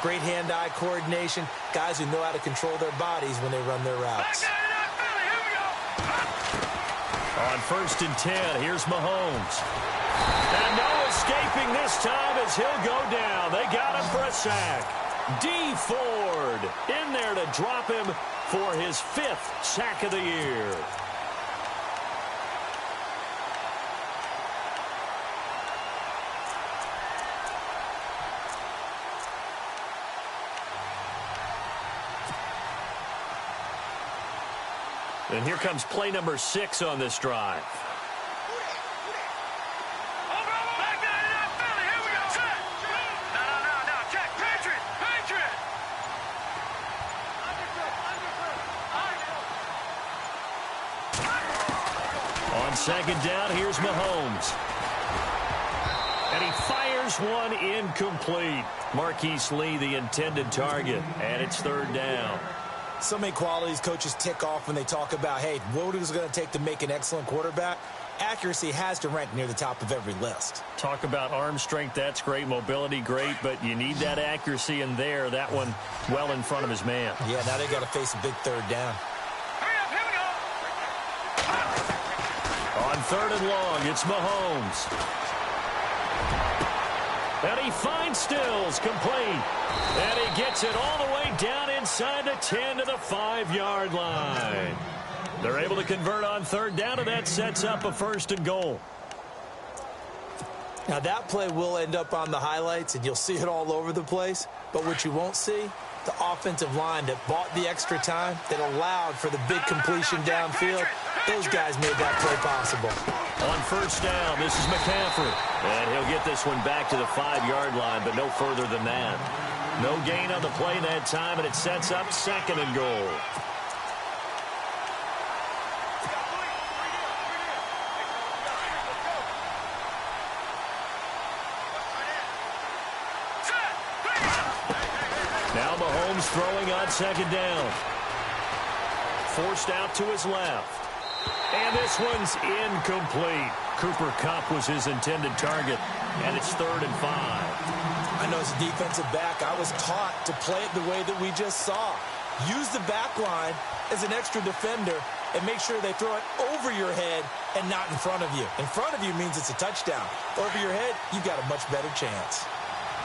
great hand-eye coordination, guys who know how to control their bodies when they run their routes. On 1st and 10, here's Mahomes. And no escaping this time as he'll go down. They got him for a sack. D. Ford in there to drop him for his 5th sack of the year. And here comes play number 6 on this drive. On 2nd down, here's Mahomes. And he fires one incomplete. Marquise Lee, the intended target, and it's 3rd down. So many qualities coaches tick off when they talk about, hey, what is it going to take to make an excellent quarterback? Accuracy has to rank near the top of every list. Talk about arm strength, that's great. Mobility, great, but you need that accuracy in there. That one well in front of his man. Yeah, now they got to face a big 3rd down. On 3rd and long, it's Mahomes. And he finds Stills, complete. And he gets it all the way down inside the 10 to the 5-yard line. They're able to convert on 3rd down, and that sets up a 1st and goal. Now, that play will end up on the highlights, and you'll see it all over the place. But what you won't see, the offensive line that bought the extra time, that allowed for the big completion downfield, those guys made that play possible. On 1st down, this is McCaffrey. And he'll get this one back to the 5-yard line, but no further than that. No gain on the play that time, and it sets up 2nd and goal. Now Mahomes throwing on 2nd down. Forced out to his left. And this one's incomplete. Cooper Kupp was his intended target, and it's 3rd and 5. I know as a defensive back, I was taught to play it the way that we just saw. Use the back line as an extra defender and make sure they throw it over your head and not in front of you. In front of you means it's a touchdown. Over your head, you've got a much better chance.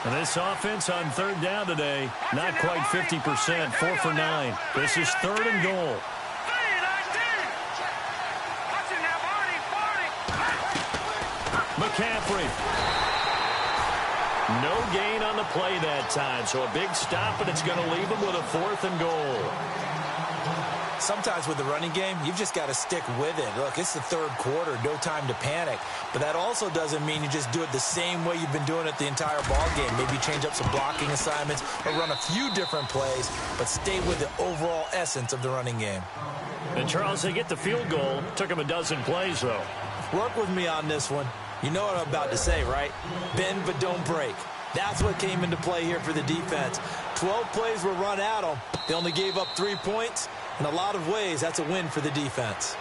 And this offense on 3rd down today, not quite 50%, 4 for 9. This is 3rd and goal. McCaffrey. No gain on the play that time, so a big stop, and it's going to leave him with a 4th and goal. Sometimes with the running game, you've just got to stick with it. Look, it's the 3rd quarter, no time to panic. But that also doesn't mean you just do it the same way you've been doing it the entire ball game. Maybe change up some blocking assignments or run a few different plays, but stay with the overall essence of the running game. And, Charles, they get the field goal. Took him a dozen plays, though. Work with me on this one. You know what I'm about to say, right? Bend but don't break. That's what came into play here for the defense. 12 plays were run at them. They only gave up 3 points. In a lot of ways, that's a win for the defense.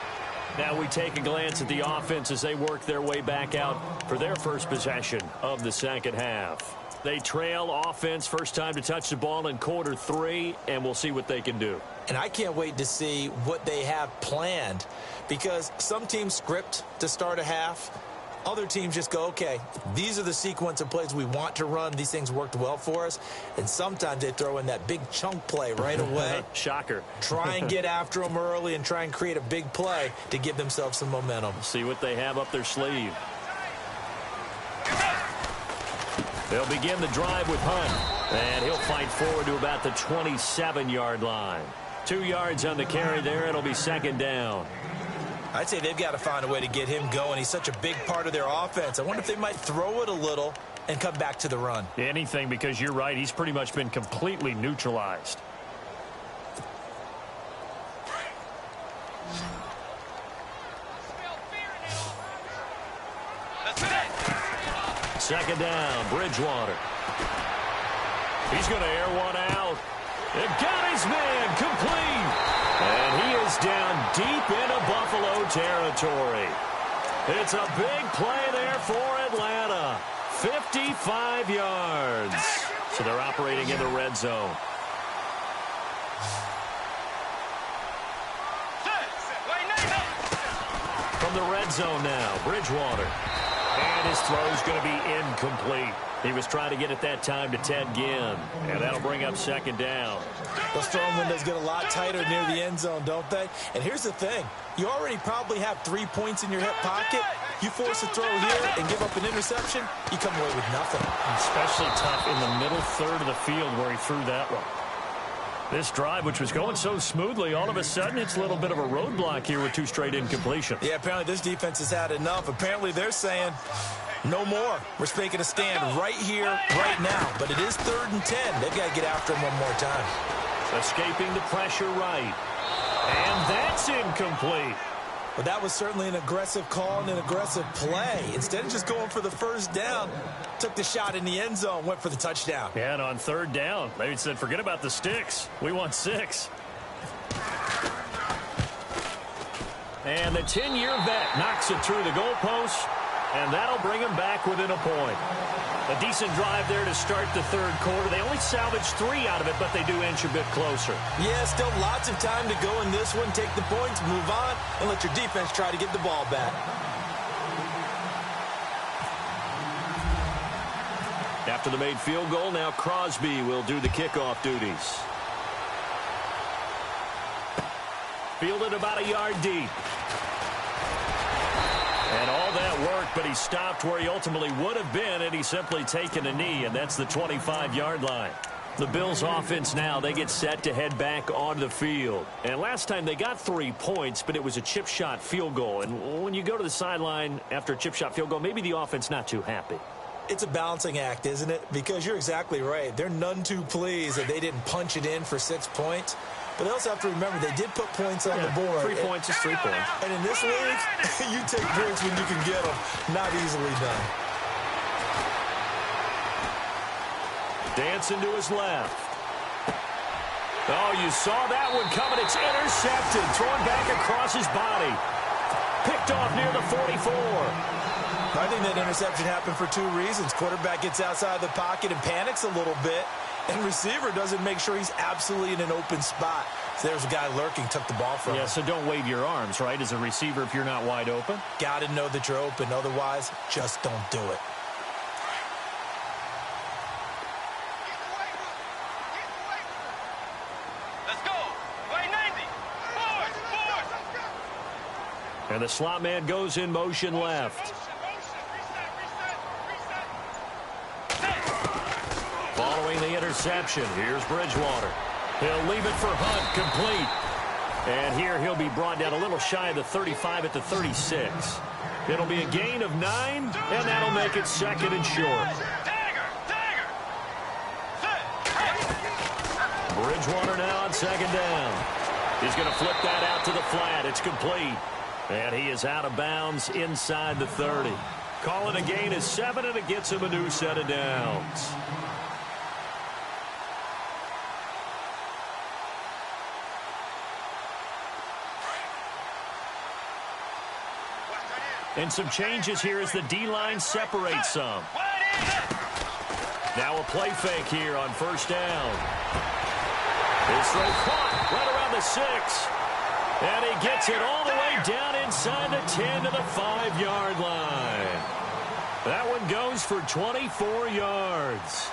Now we take a glance at the offense as they work their way back out for their first possession of the 2nd half. They trail offense, first time to touch the ball in quarter 3, and we'll see what they can do. And I can't wait to see what they have planned, because some teams script to start a half. Other teams just go, okay, these are the sequence of plays we want to run. These things worked well for us. And sometimes they throw in that big chunk play right away. Shocker. Try and get after them early and try and create a big play to give themselves some momentum. See what they have up their sleeve. They'll begin the drive with Hunt. And he'll fight forward to about the 27-yard line. 2 yards on the carry there. It'll be 2nd down. I'd say they've got to find a way to get him going. He's such a big part of their offense. I wonder if they might throw it a little and come back to the run. Anything, because you're right. He's pretty much been completely neutralized. Second down, Bridgewater. He's going to air one out. It got his man complete. And he is down deep into Buffalo territory. It's a big play there for Atlanta. 55 yards. So they're operating in the red zone. From the red zone now, Bridgewater. And his throw's going to be incomplete. He was trying to get it that time to Ted Ginn. And that'll bring up second down. Those throwing windows get a lot tighter near the end zone, don't they? And here's the thing. You already probably have 3 points in your hip pocket. You force a throw here and give up an interception, you come away with nothing. Especially tough in the middle third of the field where he threw that one. This drive, which was going so smoothly, all of a sudden it's a little bit of a roadblock here with 2 straight incompletions. Yeah, apparently this defense has had enough. Apparently they're saying, no more. We're making a stand right here, right now. But it is 3rd and 10. They've got to get after him one more time. Escaping the pressure right. And that's incomplete. But that was certainly an aggressive call and an aggressive play. Instead of just going for the first down, took the shot in the end zone, went for the touchdown. Yeah, and on 3rd down, they said, forget about the sticks. We want 6. And the 10-year vet knocks it through the goalpost, and that'll bring him back within a point. A decent drive there to start the 3rd quarter. They only salvaged 3 out of it, but they do inch a bit closer. Yeah, still lots of time to go in this one. Take the points, move on, and let your defense try to get the ball back. After the made field goal, now Crosby will do the kickoff duties. Fielded about a yard deep. And all that worked, but he stopped where he ultimately would have been had he simply taken a knee, and that's the 25-yard line. The Bills' offense now, they get set to head back onto the field. And last time they got 3 points, but it was a chip shot field goal. And when you go to the sideline after a chip shot field goal, maybe the offense not too happy. It's a balancing act, isn't it? Because you're exactly right. They're none too pleased that they didn't punch it in for 6 points. But they also have to remember they did put points on the board. 3 points is 3 points. And in this league, you take points when you can get them. Not easily done. Dancing to his left. Oh, you saw that one coming. It's intercepted. Thrown back across his body. Picked off near the 44. I think that interception happened for 2 reasons. Quarterback gets outside the pocket and panics a little bit. And receiver doesn't make sure he's absolutely in an open spot. So there's a guy lurking, took the ball from him. Yeah, so don't wave your arms, right, as a receiver if you're not wide open. Got to know that you're open. Otherwise, just don't do it. Let's go. Play 90. Forward. And the slot man goes in motion left. Following the interception, here's Bridgewater. He'll leave it for Hunt, complete. And here he'll be brought down a little shy of the 35 at the 36. It'll be a gain of 9, and that'll make it 2nd and short. Bridgewater now on 2nd down. He's going to flip that out to the flat. It's complete. And he is out of bounds inside the 30. Calling a gain of 7, and it gets him a new set of downs. And some changes here as the D-line separates some. Now a play fake here on 1st down. His throw caught right around the 6. And he gets it all the way down inside the 10 to the 5-yard line. That one goes for 24 yards.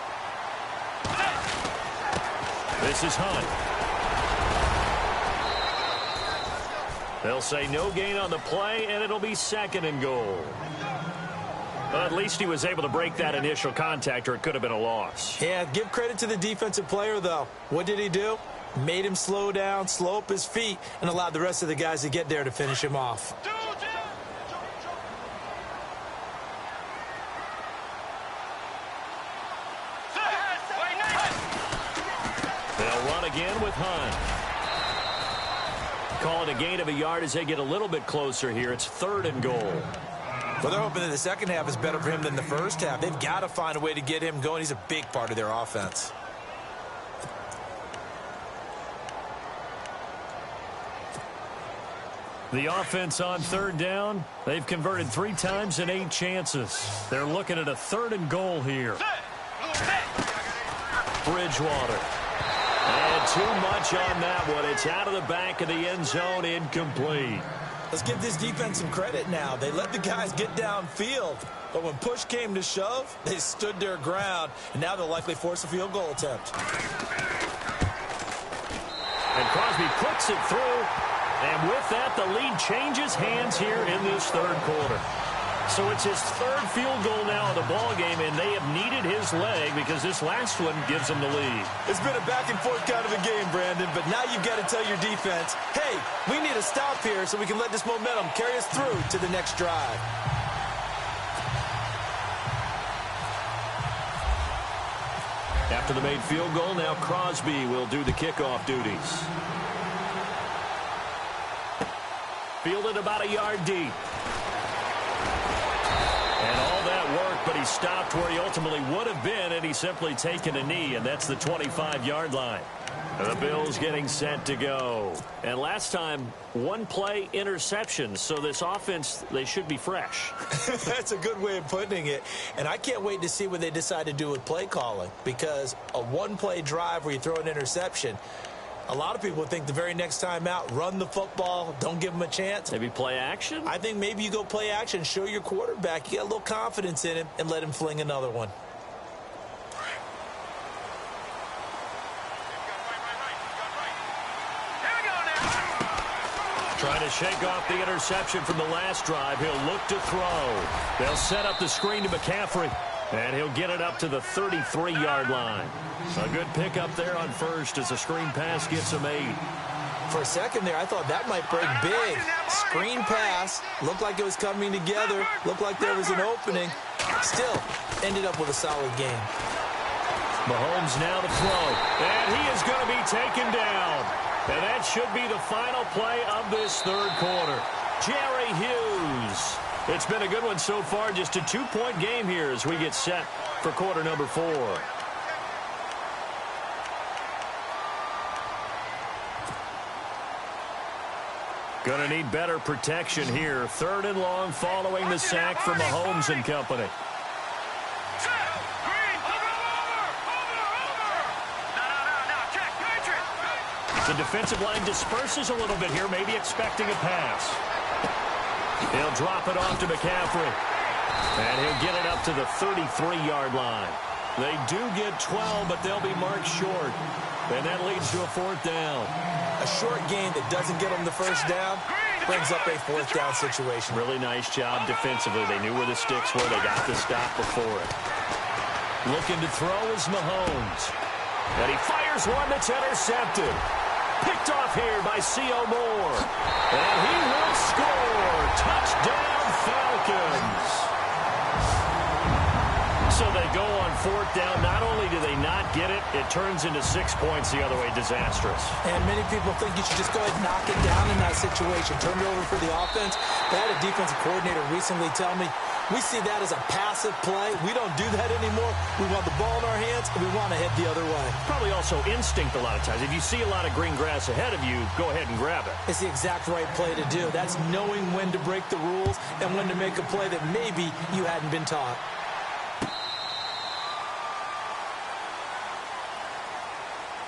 This is Hunt. They'll say no gain on the play, and it'll be 2nd and goal. Well, at least he was able to break that initial contact, or it could have been a loss. Yeah, give credit to the defensive player, though. What did he do? Made him slow down, slow up his feet, and allowed the rest of the guys to get there to finish him off. They'll run again with Hunt. Call it a gain of a yard as they get a little bit closer here. It's 3rd and goal. Well, they're hoping that the second half is better for him than the first half. They've got to find a way to get him going. He's a big part of their offense. The offense on 3rd down, they've converted 3 times in 8 chances. They're looking at a 3rd and goal here. Bridgewater. And too much on that one. It's out of the back of the end zone, incomplete. Let's give this defense some credit now. They let the guys get downfield, but when push came to shove, they stood their ground, and now they'll likely force a field goal attempt. And Crosby puts it through, and with that, the lead changes hands here in this third quarter. So it's his third field goal now in the ball game, and they have needed his leg because this last one gives them the lead. It's been a back-and-forth kind of a game, Brandon, but now you've got to tell your defense, hey, we need a stop here so we can let this momentum carry us through to the next drive. After the made field goal, now Crosby will do the kickoff duties. Fielded about a yard deep. And all that work, but he stopped where he ultimately would have been, and he's simply taken a knee, and that's the 25-yard line. The Bills getting set to go. And last time, one play interception, so this offense, they should be fresh. That's a good way of putting it. And I can't wait to see what they decide to do with play calling, because a one-play drive where you throw an interception, a lot of people think the very next time out, run the football, don't give them a chance. Maybe play action? I think maybe you go play action, show your quarterback, you got a little confidence in him, and let him fling another one. Trying to shake off the interception from the last drive. He'll look to throw. They'll set up the screen to McCaffrey. And he'll get it up to the 33-yard line. A good pickup there on first as the screen pass gets him 8. For a second there, I thought that might break big. Screen pass, looked like it was coming together, looked like there was an opening. Still, ended up with a solid game. Mahomes now to throw. And he is going to be taken down. And that should be the final play of this third quarter. Jerry Hughes. It's been a good one so far. Just a 2-point game here as we get set for quarter number 4. Going to need better protection here. 3rd and long following the sack from Mahomes and company. The defensive line disperses a little bit here, maybe expecting a pass. He'll drop it off to McCaffrey. And he'll get it up to the 33-yard line. They do get 12, but they'll be marked short. And that leads to a 4th down. A short game that doesn't get them the first down brings up a 4th down situation. Really nice job defensively. They knew where the sticks were. They got the stop before it. Looking to throw is Mahomes. And he fires one that's intercepted. Picked off here by C.O. Moore. And he will score. Touchdown, Falcons. So they go on 4th down. Not only do they not get it, it turns into 6 points the other way. Disastrous. And many people think you should just go ahead and knock it down in that situation. Turn it over for the offense. I had a defensive coordinator recently tell me, we see that as a passive play. We don't do that anymore. We want the ball in our hands, and we want to head the other way. Probably also instinct a lot of times. If you see a lot of green grass ahead of you, go ahead and grab it. It's the exact right play to do. That's knowing when to break the rules and when to make a play that maybe you hadn't been taught.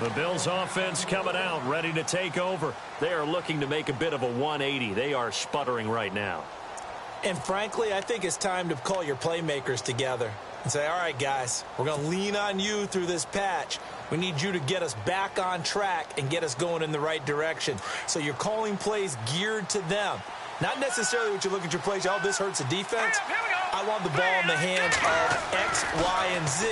The Bills offense coming out, ready to take over. They are looking to make a bit of a 180. They are sputtering right now. And frankly, I think it's time to call your playmakers together and say, all right, guys, we're going to lean on you through this patch. We need you to get us back on track and get us going in the right direction. So you're calling plays geared to them. Not necessarily what you look at your plays, oh, this hurts the defense. I want the ball in the hands of X, Y, and Z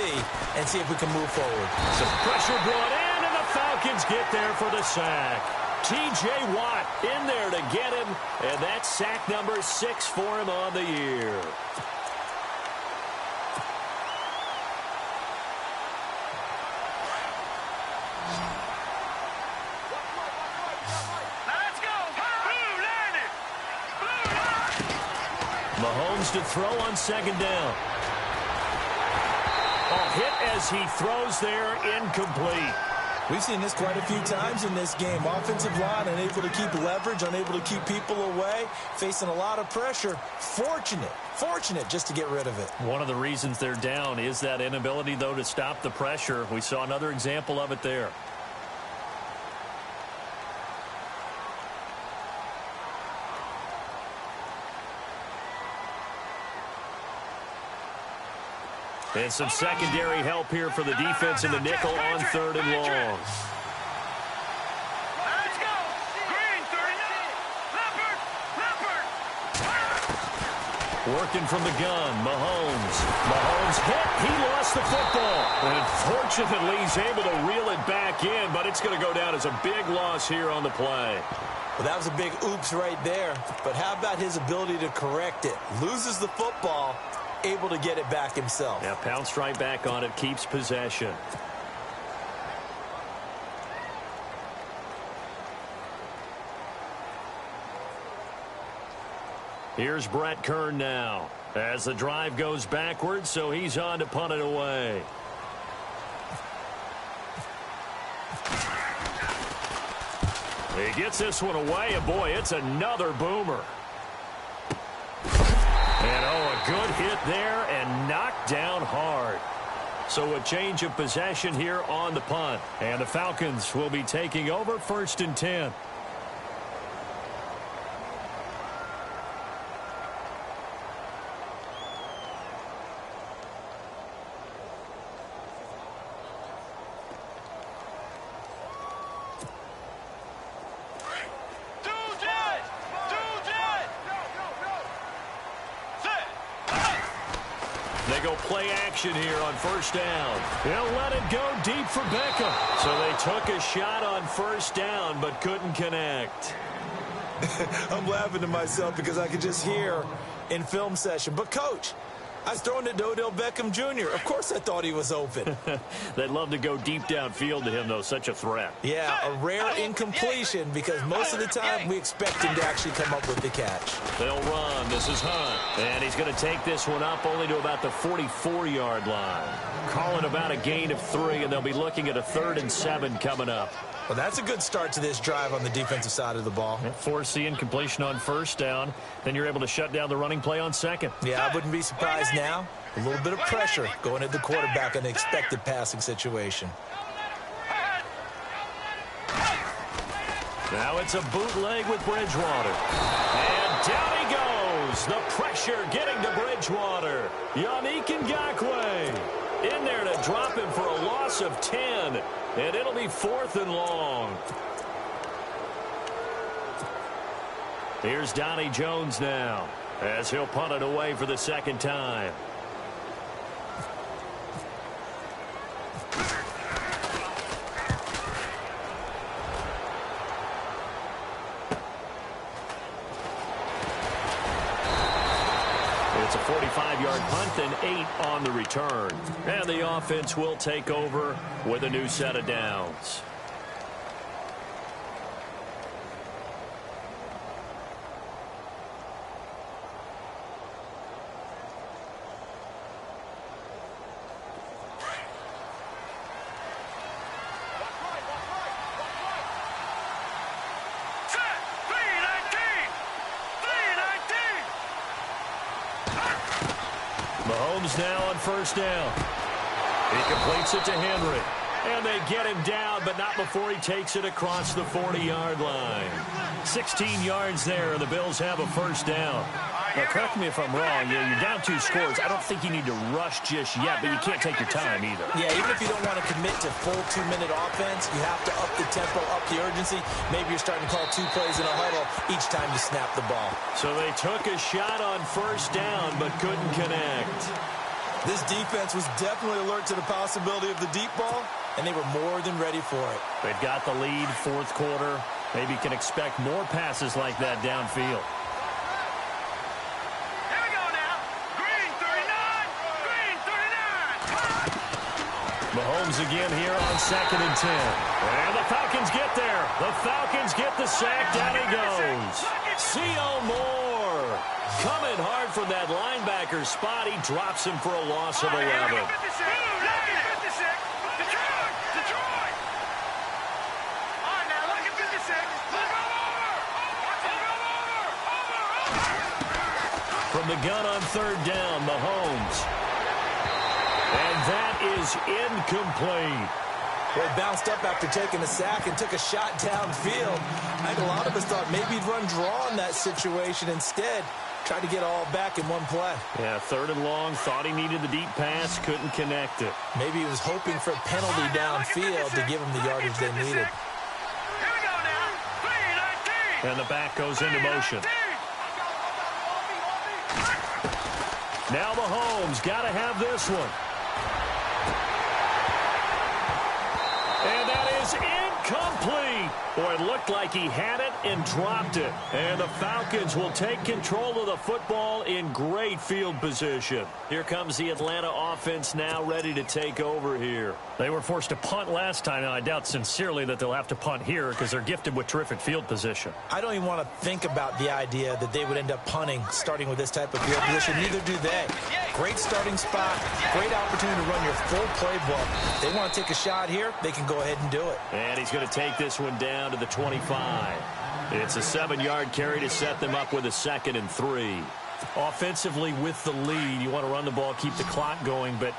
and see if we can move forward. Some pressure brought in, and the Falcons get there for the sack. T.J. Watt in there to get him, and that's sack number 6 for him on the year. Mahomes to throw on 2nd down. Oh, hit as he throws there, incomplete. We've seen this quite a few times in this game. Offensive line unable to keep leverage, unable to keep people away, facing a lot of pressure. Fortunate just to get rid of it. One of the reasons they're down is that inability, though, to stop the pressure. We saw another example of it there. And some secondary help here for the defense in the nickel on 3rd and long. Let's go. Green, 39. Leopard. Working from the gun, Mahomes hit. He lost the football. And fortunately, he's able to reel it back in, but it's going to go down as a big loss here on the play. Well, that was a big oops right there. But how about his ability to correct it? Loses the football, able to get it back himself. Yeah, pounced right back on it, keeps possession. Here's Brett Kern now as the drive goes backwards, so he's on to punt it away. He gets this one away, and boy, it's another boomer. And a good hit there and knocked down hard. So a change of possession here on the punt. And the Falcons will be taking over 1st and 10. They go play action here on 1st down. They'll let it go deep for Beckham. So they took a shot on 1st down but couldn't connect. I'm laughing to myself because I could just hear in film session. But, Coach, I was throwing it to Odell Beckham Jr. Of course I thought he was open. They'd love to go deep downfield to him, though. Such a threat. Yeah, a rare incompletion because most of the time we expect him to actually come up with the catch. They'll run. This is Hunt. And he's going to take this one up only to about the 44-yard line. Calling about a gain of 3, and they'll be looking at a 3rd and 7 coming up. Well, that's a good start to this drive on the defensive side of the ball. Force the incompletion on 1st down. Then you're able to shut down the running play on 2nd. Yeah, I wouldn't be surprised now. A little bit of pressure going at the quarterback in an expected passing situation. Now it's a bootleg with Bridgewater. And down he goes. The pressure getting to Bridgewater. Yannick Ngakoue in there to drop him for a loss of 10. And it'll be 4th and long. Here's Donnie Jones now as he'll punt it away for the 2nd time. It's a 45-yard punt and 8 on the return. And the offense will take over with a new set of downs. Mahomes now on 1st down. He completes it to Henry. And they get him down, but not before he takes it across the 40-yard line. 16 yards there, and the Bills have a 1st down. Now, correct me if I'm wrong. You're down 2 scores. I don't think you need to rush just yet, but you can't take your time either. Yeah, even if you don't want to commit to full 2-minute offense, you have to up the tempo, up the urgency. Maybe you're starting to call 2 plays in a huddle each time you snap the ball. So they took a shot on 1st down, but couldn't connect. This defense was definitely alert to the possibility of the deep ball, and they were more than ready for it. They've got the lead, 4th quarter. Maybe you can expect more passes like that downfield. Here we go now. Green 39. Green 39. Mahomes again here on 2nd and 10. And the Falcons get there. The Falcons get the sack. Down he goes. C.O. Moore coming hard from that linebacker spot. He drops him for a loss of 11. the gun on third down, Mahomes. And that is incomplete. Well, he bounced up after taking a sack and took a shot downfield. I think a lot of us thought maybe he'd run draw in that situation. Instead, tried to get all back in one play. Yeah, third and long, thought he needed the deep pass, couldn't connect it. Maybe he was hoping for a penalty downfield to give him the yardage they needed. Here we go now. 3-19. And the back goes into motion. Now Mahomes got to have this one. And that is incomplete. Boy, it looked like he had it and dropped it. And the Falcons will take control of the football in great field position. Here comes the Atlanta offense now ready to take over here. They were forced to punt last time, and I doubt sincerely that they'll have to punt here because they're gifted with terrific field position. I don't even want to think about the idea that they would end up punting starting with this type of field position. Neither do they. Great starting spot, great opportunity to run your full playbook. They want to take a shot here, they can go ahead and do it. And he's going to take this one down to the 25. It's a 7-yard carry to set them up with a 2nd and 3. Offensively with the lead, you want to run the ball, keep the clock going, but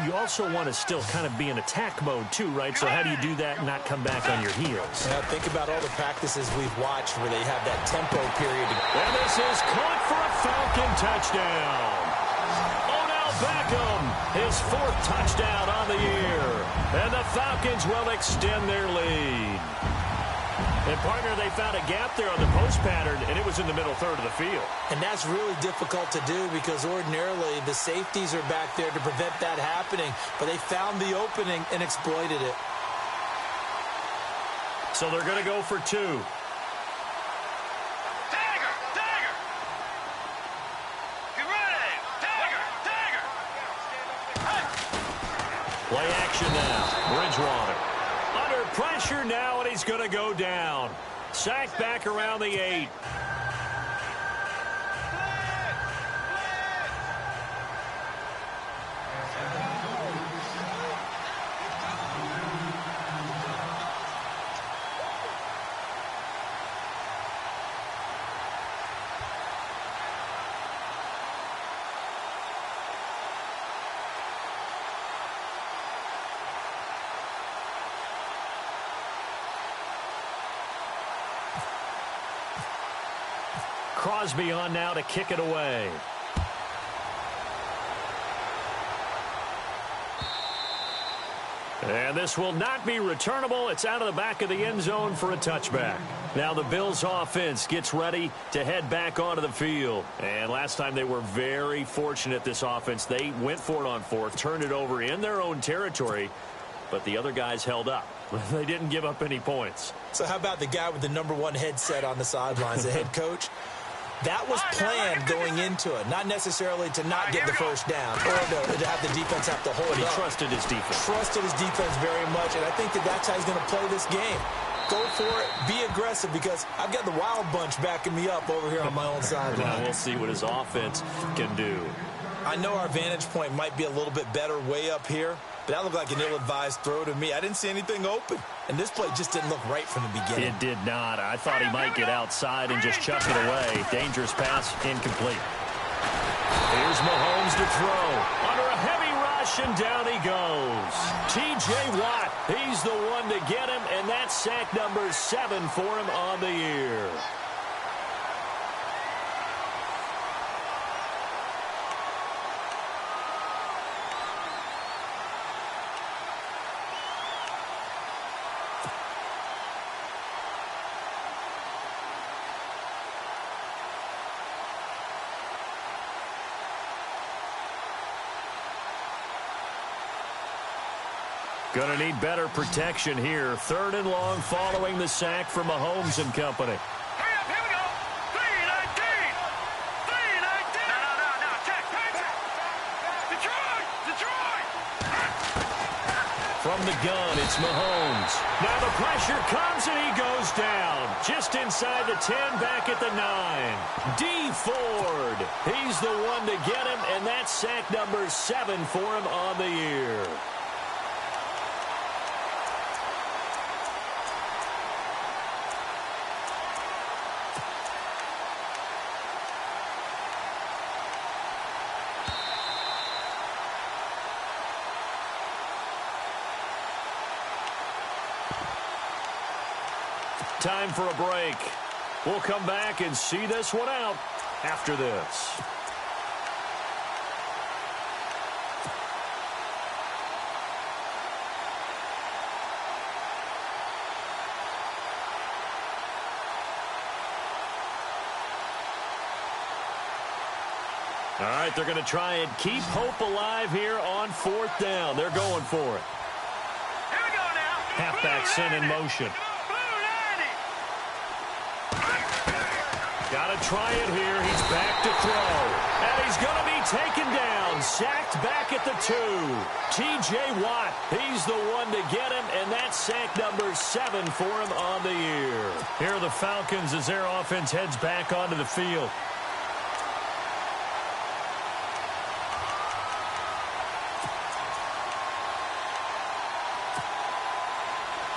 you also want to still kind of be in attack mode too, right? So how do you do that and not come back on your heels? Now think about all the practices we've watched where they have that tempo period. And this is caught for a Falcon touchdown. Odell Beckham, his 4th touchdown on the year. And the Falcons will extend their lead. And, partner, they found a gap there on the post pattern, and it was in the middle third of the field. And that's really difficult to do because ordinarily the safeties are back there to prevent that happening. But they found the opening and exploited it. So they're going to go for 2. Tiger! Tiger! Get ready! Tiger! Tiger! Play action now. Bridgewater. Under pressure now, and he's going to go down. Sacked back around the 8. Crosby on now to kick it away. And this will not be returnable. It's out of the back of the end zone for a touchback. Now the Bills offense gets ready to head back onto the field. And last time they were very fortunate, this offense. They went for it on 4th, turned it over in their own territory, but the other guys held up. They didn't give up any points. So how about the guy with the #1 headset on the sidelines, the head coach? That was planned going into it, not necessarily to not get the first down or to have the defense have to hold But he up. trusted his defense. Trusted his defense very much, and I think that's how he's going to play this game. Go for it, be aggressive, because I've got the wild bunch backing me up over here on my own sideline. Now we'll see what his offense can do. I know our vantage point might be a little bit better way up here, but that looked like an ill-advised throw to me. I didn't see anything open, and this play just didn't look right from the beginning. It did not. I thought he might get outside and just chuck it away. Dangerous pass, incomplete. Here's Mahomes to throw. Under a heavy rush, and down he goes. T.J. Watt, he's the one to get him, and that's sack number 7 for him on the year. Going to need better protection here. 3rd and long following the sack from Mahomes and company. Hurry up, here we go. 3-19. 3-19. No. Check. Detroit. From the gun, it's Mahomes. Now the pressure comes and he goes down. Just inside the 10, back at the 9. D. Ford. He's the one to get him, and that's sack number 7 for him on the year. time for a break. We'll come back and see this one out after this. All right, they're going to try and keep hope alive here on 4th down. They're going for it. Here we go now. Halfback sent in motion. Got to try it here. He's back to throw. And he's going to be taken down. Sacked back at the 2. T.J. Watt, he's the one to get him, and that's sack number 7 for him on the year. Here are the Falcons as their offense heads back onto the field.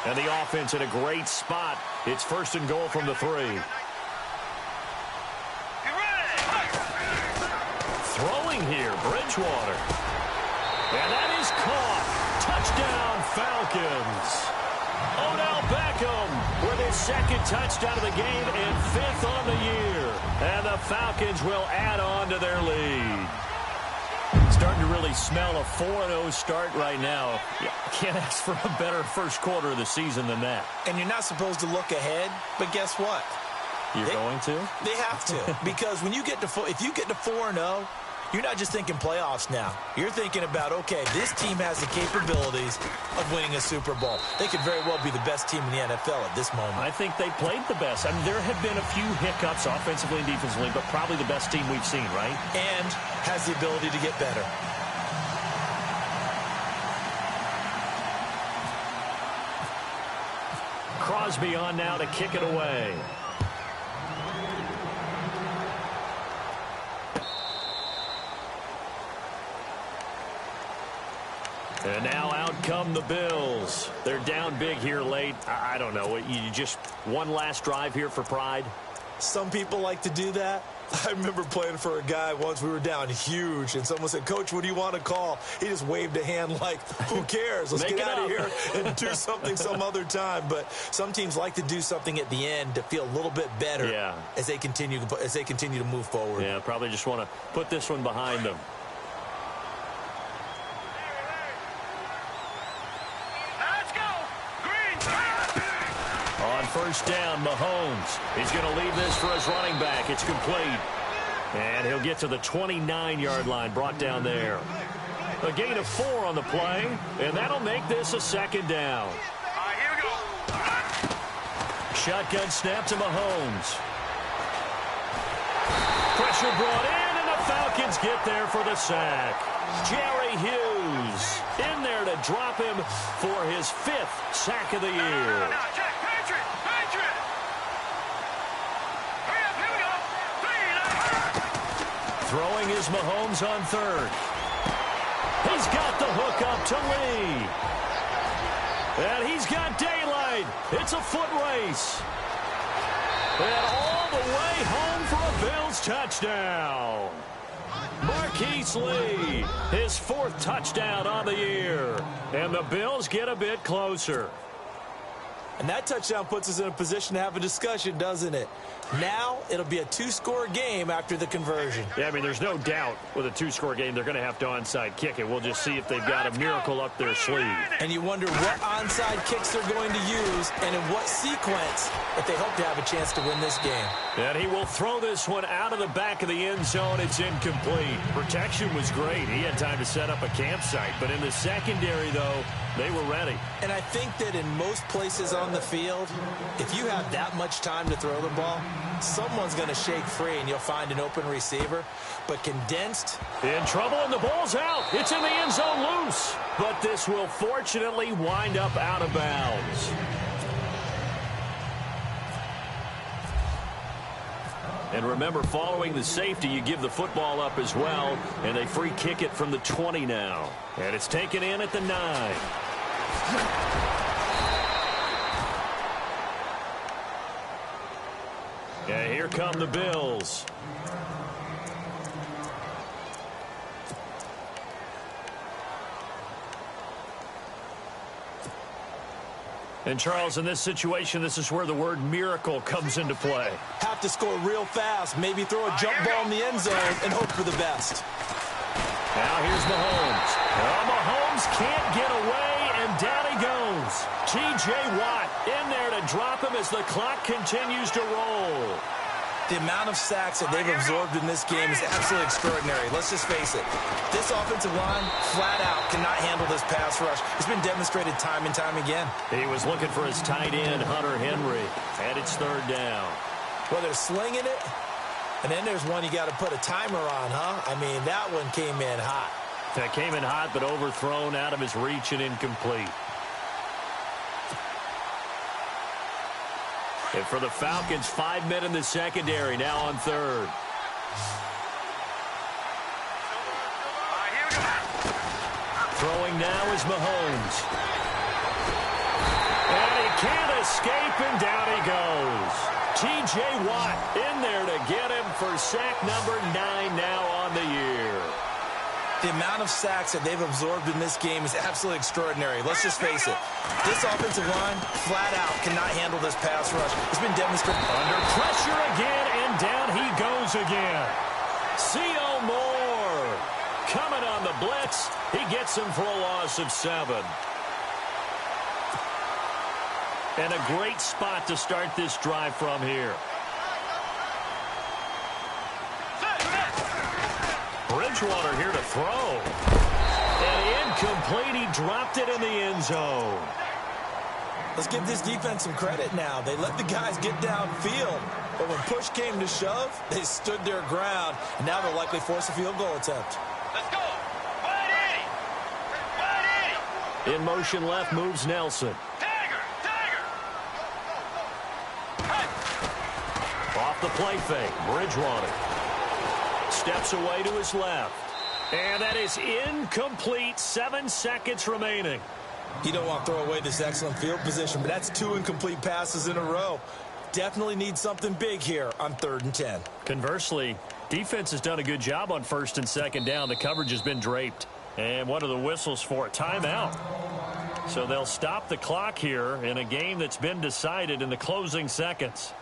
And the offense in a great spot. It's 1st and goal from the 3. Throwing here, Bridgewater. And that is caught. Touchdown, Falcons. Odell Beckham with his 2nd touchdown of the game and 5th on the year. And the Falcons will add on to their lead. Starting to really smell a 4-0 start right now. You can't ask for a better first quarter of the season than that. And you're not supposed to look ahead, but guess what? You're going to? They have to. Because when you get to if you get to 4-0, you're not just thinking playoffs now. You're thinking about, okay, this team has the capabilities of winning a Super Bowl. They could very well be the best team in the NFL at this moment. I think they played the best. I mean, there have been a few hiccups offensively and defensively, but probably the best team we've seen, right? And has the ability to get better. Crosby on now to kick it away. And now out come the Bills. They're down big here late. I don't know. You just one last drive here for pride? Some people like to do that. I remember playing for a guy once. We were down huge, and someone said, "Coach, what do you want to call?" He just waved a hand like, who cares? Let's get out of here and do something some other time. But some teams like to do something at the end to feel a little bit better as they continue to move forward. Yeah, probably just want to put this one behind them. On 1st down, Mahomes. He's going to leave this for his running back. It's complete. And he'll get to the 29-yard line, brought down there. A gain of 4 on the play, and that'll make this a 2nd down. Here we go. Shotgun snap to Mahomes. Pressure brought in, and the Falcons get there for the sack. Jerry Hughes in there to drop him for his 5th sack of the year. Throwing is Mahomes on 3rd. He's got the hook up to Lee. And he's got daylight. It's a foot race. And all the way home for a Bills touchdown. Marquise Lee, his 4th touchdown on the year. And the Bills get a bit closer. And that touchdown puts us in a position to have a discussion, doesn't it? Now it'll be a 2-score game after the conversion. Yeah, I mean, there's no doubt with a 2-score game they're going to have to onside kick it. We'll just see if they've got a miracle up their sleeve. And you wonder what onside kicks they're going to use and in what sequence if they hope to have a chance to win this game. And he will throw this one out of the back of the end zone. It's incomplete. Protection was great. He had time to set up a campsite. But in the secondary, though, they were ready. And I think that in most places on the field, if you have that much time to throw the ball, someone's going to shake free and you'll find an open receiver. But condensed. In trouble and the ball's out. It's in the end zone loose. But this will fortunately wind up out of bounds. And remember, following the safety, you give the football up as well. And they free kick it from the 20 now. And it's taken in at the 9. Yeah, here come the Bills. And, Charles, in this situation, this is where the word miracle comes into play. Have to score real fast, maybe throw a jump ball in the end zone and hope for the best. Now here's Mahomes. Mahomes can't get away, and down he goes. T.J. Watt in there to drop him as the clock continues to roll. The amount of sacks that they've absorbed in this game is absolutely extraordinary. Let's just face it. This offensive line, flat out, cannot handle this pass rush. It's been demonstrated time and time again. He was looking for his tight end, Hunter Henry, and it's third down. Well, they're slinging it, and then there's one you got to put a timer on, huh? I mean, that one came in hot. That came in hot, but overthrown out of his reach and incomplete. And for the Falcons, 5 men in the secondary, now on third. Throwing now is Mahomes. And he can't escape, and down he goes. T.J. Watt in there to get him for sack number 9 now on the year. The amount of sacks that they've absorbed in this game is absolutely extraordinary. Let's just face it. This offensive line, flat out, cannot handle this pass rush. It's been demonstrated. Under pressure again, and down he goes again. C.O. Moore coming on the blitz. He gets him for a loss of 7. And a great spot to start this drive from here. Bridgewater here to throw. And incomplete. He dropped it in the end zone. Let's give this defense some credit now. They let the guys get downfield. But when push came to shove, they stood their ground. And now they'll likely force a field goal attempt. Let's go. 180. 180. In motion left moves Nelson. Tiger. Off the play fake. Bridgewater steps away to his left. And that is incomplete. 7 seconds remaining. You don't want to throw away this excellent field position, but that's 2 incomplete passes in a row. Definitely need something big here on 3rd and 10. Conversely, defense has done a good job on 1st and 2nd down. The coverage has been draped. And what are the whistles for? A timeout. So they'll stop the clock here in a game that's been decided in the closing seconds.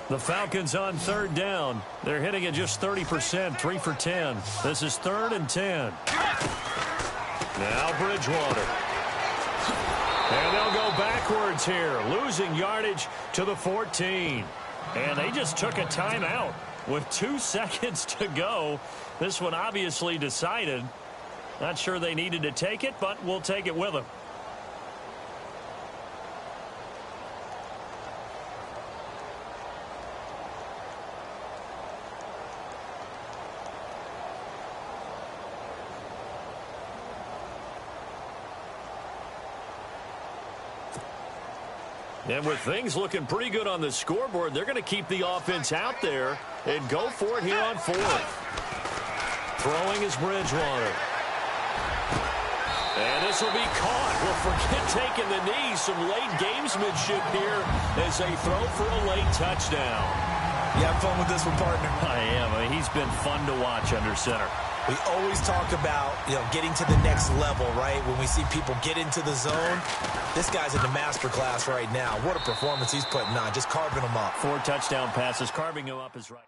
The Falcons on 3rd down. They're hitting at just 30%, 3 for 10. This is 3rd and 10. Now Bridgewater. And they'll go backwards here, losing yardage to the 14. And they just took a timeout with 2 seconds to go. This one obviously decided. Not sure they needed to take it, but we'll take it with them. And with things looking pretty good on the scoreboard, they're going to keep the offense out there and go for it here on 4th. Throwing is Bridgewater. And this will be caught. Well, forget taking the knee. Some late gamesmanship here as they throw for a late touchdown. You have fun with this one, partner? I am. I mean, he's been fun to watch under center. We always talk about, getting to the next level, right? When we see people get into the zone, this guy's in the master class right now. What a performance he's putting on, just carving them up. 4 touchdown passes, carving him up is right.